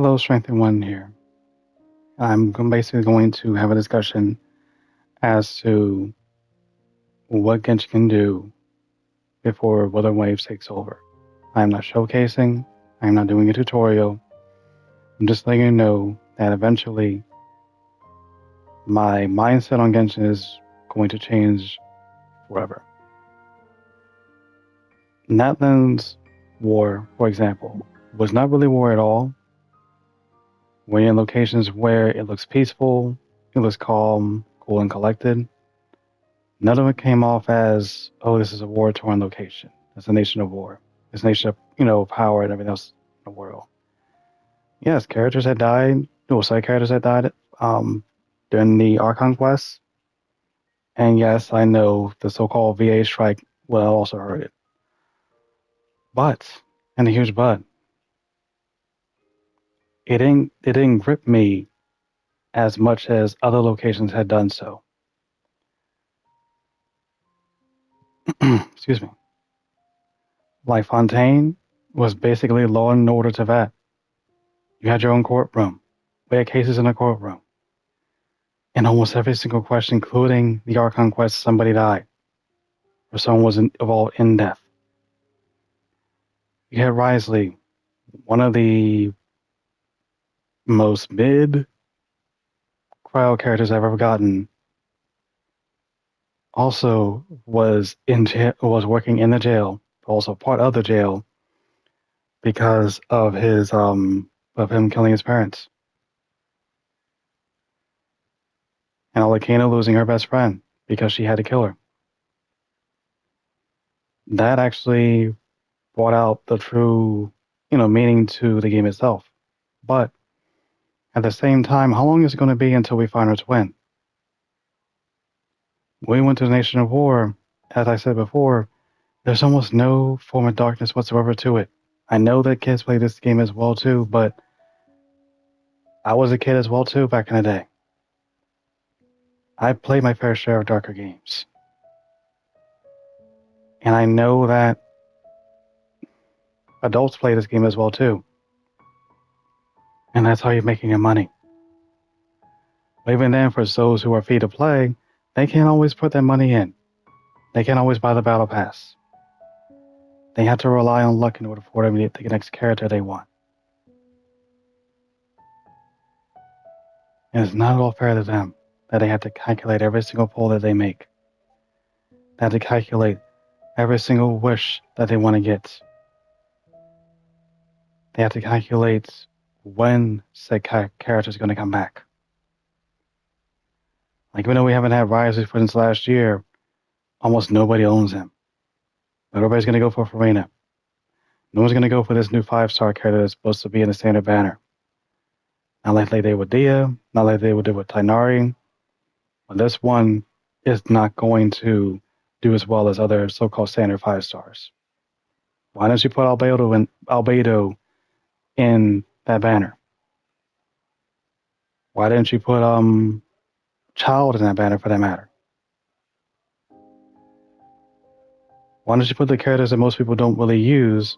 Hello, Strengthinone here. Basically going to have a discussion as to what Genshin can do before Wuthering Waves takes over. I am not showcasing, I am not doing a tutorial. I'm just letting you know that eventually my mindset on Genshin is going to change forever. Natlan's war, for example, was not really war at all. When you're in locations where it looks peaceful, it looks calm, cool, and collected, none of it came off as, oh, this is a war-torn location. It's a nation of war. It's a nation of, power and everything else in the world. Yes, characters had died. Well, side characters had died during the Archon quest. And yes, I know the so-called VA strike will also hurt it. But, and a huge but, it didn't grip me as much as other locations had done so. Excuse me. Like Fontaine was basically law and order to that. You had your own courtroom. We had cases in a courtroom. In almost every single question, including the Archon quest, somebody died or someone was involved in death. You had Risley, one of the most mid crowd characters I've ever gotten, also was in jail, was working in the jail, also part of the jail because of him killing his parents. And Alikana losing her best friend because she had to kill her. That actually brought out the true, meaning to the game itself. But at the same time, how long is it going to be until we find our twin? When we went to the Nation of War, as I said before, there's almost no form of darkness whatsoever to it. I know that kids play this game as well too, but I was a kid as well too back in the day. I played my fair share of darker games. And I know that adults play this game as well too. And that's how you're making your money. But even then, for those who are free to play, they can't always put their money in. They can't always buy the battle pass. They have to rely on luck in order for them to get the next character they want. And it's not at all fair to them that they have to calculate every single pull that they make. They have to calculate every single wish that they want to get. They have to calculate when said character is going to come back. Like, even though we haven't had Rise since last year, almost nobody owns him. But everybody's going to go for Farina. No one's going to go for this new 5-star character that's supposed to be in the standard banner. Not like they did with Dia, not like they would do with Tainari. But this one is not going to do as well as other so-called standard 5-stars. Why don't you put Albedo in that banner? Why didn't you put Child in that banner for that matter? Why don't you put the characters that most people don't really use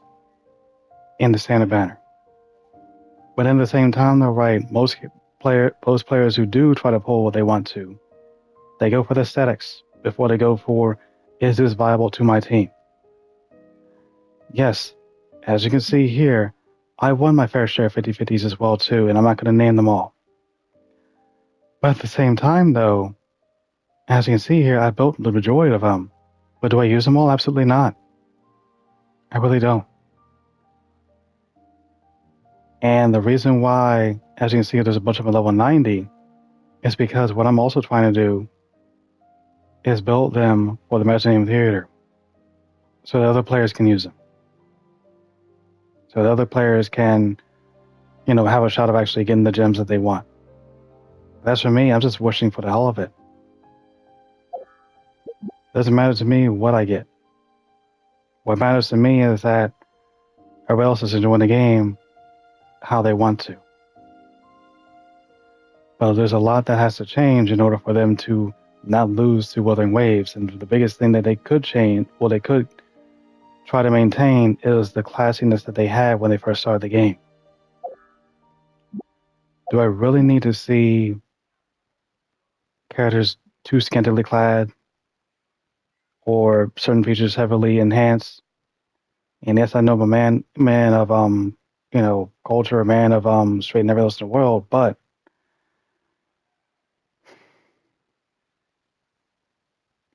in the standard banner? But at the same time, though, right, most players who do try to pull what they want to, they go for the aesthetics before they go for, is this viable to my team? Yes, as you can see here, I won my fair share of 50-50s as well too, and I'm not going to name them all. But at the same time, though, as you can see here, I built the majority of them. But do I use them all? Absolutely not. I really don't. And the reason why, as you can see, there's a bunch of them level 90 is because what I'm also trying to do is build them for the Mezzanine Theater so that other players can use them. So that other players can, have a shot of actually getting the gems that they want. That's for me, I'm just wishing for the hell of it. Doesn't matter to me what I get. What matters to me is that everybody else is enjoying the game how they want to. But there's a lot that has to change in order for them to not lose to Wuthering Waves. And the biggest thing that they could change, well, they could try to maintain, is the classiness that they had when they first started the game. Do I really need to see characters too scantily clad or certain features heavily enhanced? And yes, I know I'm a man of culture, a man of straight and everything else in the world, but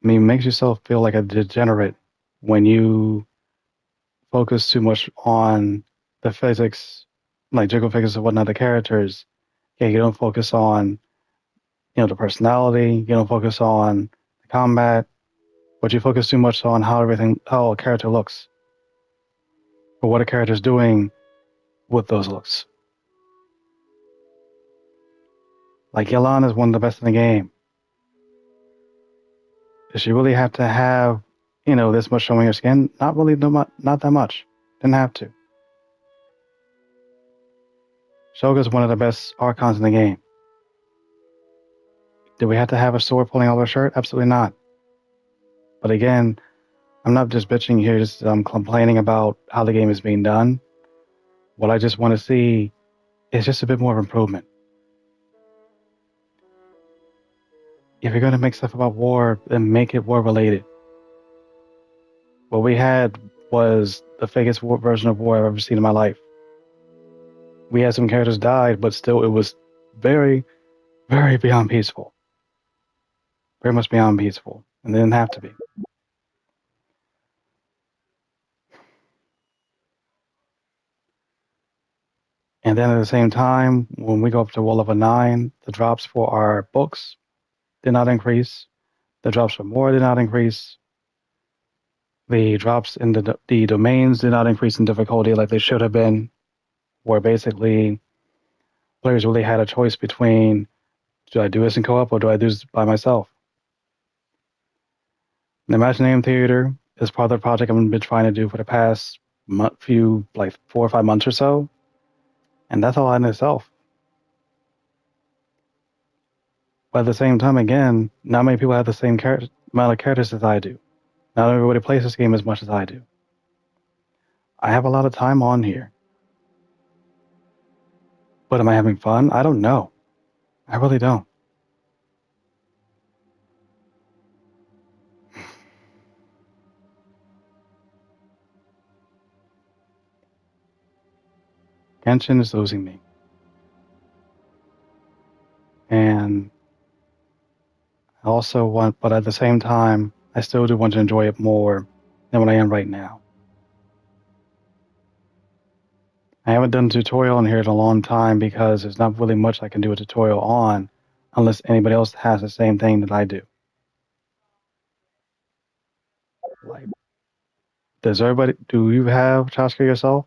I mean, it makes yourself feel like a degenerate when you focus too much on the physics, like jiggle physics and whatnot, the characters. Yeah, you don't focus on, the personality. You don't focus on the combat, but you focus too much on how a character looks, or what a character's doing with those looks. Like Yelan is one of the best in the game. Does she really have to have, this much showing her skin? Not really, not that much. Didn't have to. Shoga's one of the best archons in the game. Did we have to have a sword pulling out of her shirt? Absolutely not. But again, I'm not just bitching here, just complaining about how the game is being done. What I just want to see is just a bit more of improvement. If you're going to make stuff about war, then make it war related. What we had was the fakest version of war I've ever seen in my life. We had some characters died, but still it was very, very beyond peaceful. Very much beyond peaceful. And they didn't have to be. And then at the same time, when we go up to Wall of a 9, the drops for our books did not increase. The drops for more did not increase. The drops in the domains did not increase in difficulty like they should have been, where basically players really had a choice between, do I do this in co-op or do I do this by myself? The Imaginarium Theater is part of the project I've been trying to do for the past few, like 4 or 5 months or so, and that's all in itself. But at the same time, again, not many people have the same amount of characters as I do. Not everybody plays this game as much as I do. I have a lot of time on here. But am I having fun? I don't know. I really don't. Genshin is losing me. And I also want, but at the same time, I still do want to enjoy it more than what I am right now. I haven't done a tutorial on here in a long time because there's not really much I can do a tutorial on unless anybody else has the same thing that I do. Like, do you have Chaska yourself?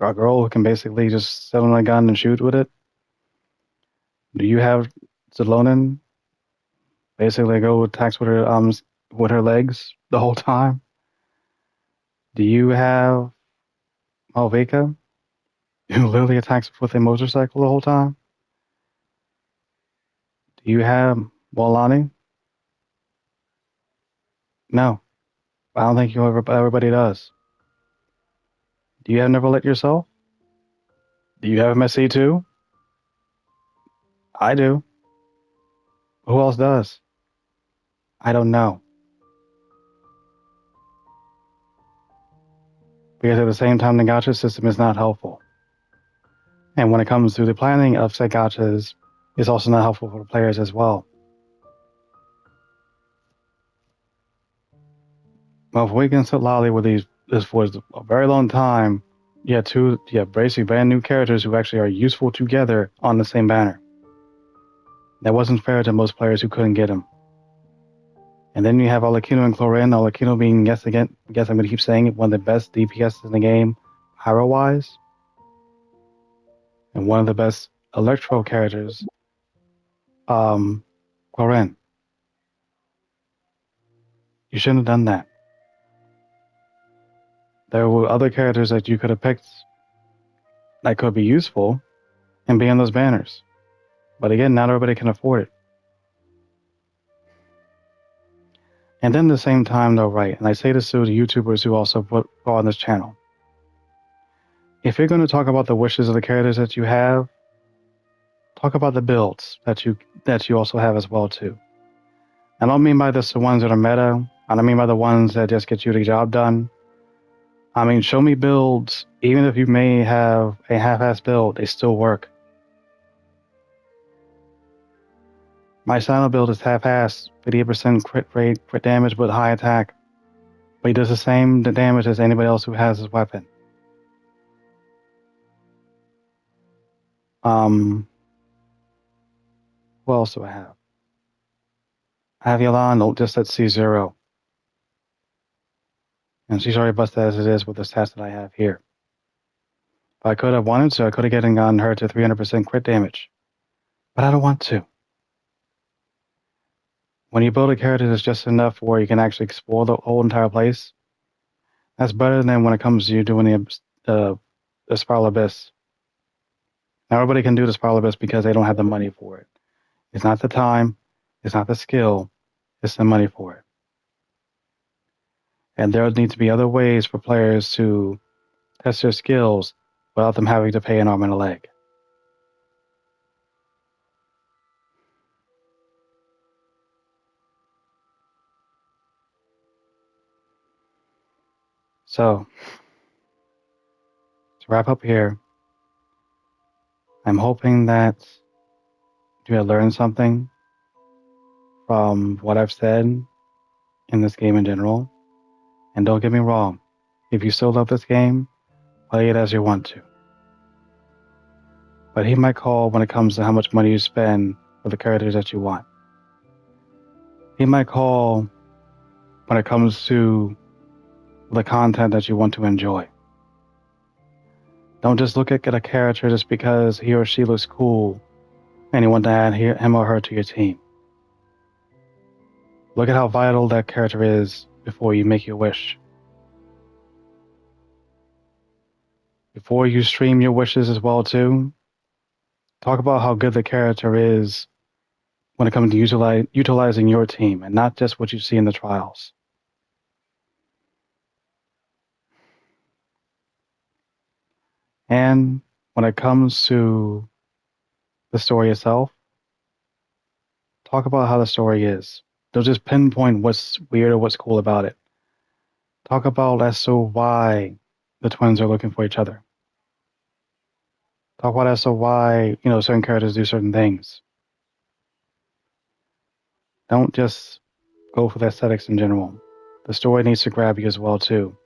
A girl who can basically just sit on a gun and shoot with it? Do you have Zelonin basically go attacks with her legs the whole time? Do you have Malvika who literally attacks with a motorcycle the whole time? Do you have Walani? No, I don't think everybody does. Do you have Never Let Yourself? Do you have MSC too? I do. Who else does? I don't know. Because at the same time, the gacha system is not helpful. And when it comes to the planning of said gachas, it's also not helpful for the players as well. Well, if we can sit Lolly with this for a very long time, you have basically brand new characters who actually are useful together on the same banner. That wasn't fair to most players who couldn't get them. And then you have Alakino and Clorin. Alakino being, yes, again, I guess I'm going to keep saying it, one of the best DPS in the game, pyro-wise, and one of the best electro characters, Clorin. You shouldn't have done that. There were other characters that you could have picked that could be useful and be on those banners. But again, not everybody can afford it. And then at the same time, though, right, and I say this to the YouTubers who also put on this channel. If you're going to talk about the wishes of the characters that you have, Talk about the builds that you also have as well too. I don't mean by the ones that are meta. I don't mean by the ones that just get you the job done. I mean, show me builds, even if you may have a half-ass build, they still work. My Sino build is half-ass, 58% crit rate, crit damage with high attack, but he does the same damage as anybody else who has his weapon. Who else do I have? I have Yolanda just at C0, and she's already busted as it is with the stats that I have here. If I could have wanted to, I could have gotten her to 300% crit damage, but I don't want to. When you build a character that's just enough where you can actually explore the whole entire place, that's better than when it comes to you doing the Spiral Abyss. Now, everybody can do the Spiral Abyss because they don't have the money for it. It's not the time, it's not the skill, it's the money for it. And there needs to be other ways for players to test their skills without them having to pay an arm and a leg. So, to wrap up here, I'm hoping that you have learned something from what I've said in this game in general. And don't get me wrong, if you still love this game, play it as you want to. But he might call when it comes to how much money you spend for the characters that you want. He might call when it comes to the content that you want to enjoy. Don't just look at a character just because he or she looks cool and you want to add him or her to your team. Look at how vital that character is before you make your wish. Before you stream your wishes as well too, talk about how good the character is when it comes to utilizing your team and not just what you see in the trials. And when it comes to the story itself, talk about how the story is. Don't just pinpoint what's weird or what's cool about it. Talk about as to why the twins are looking for each other. Talk about as to why, certain characters do certain things. Don't just go for the aesthetics in general. The story needs to grab you as well too.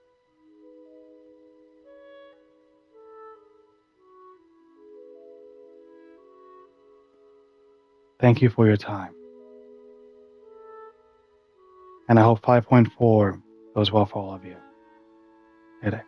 Thank you for your time. And I hope 5.4 goes well for all of you. Good day.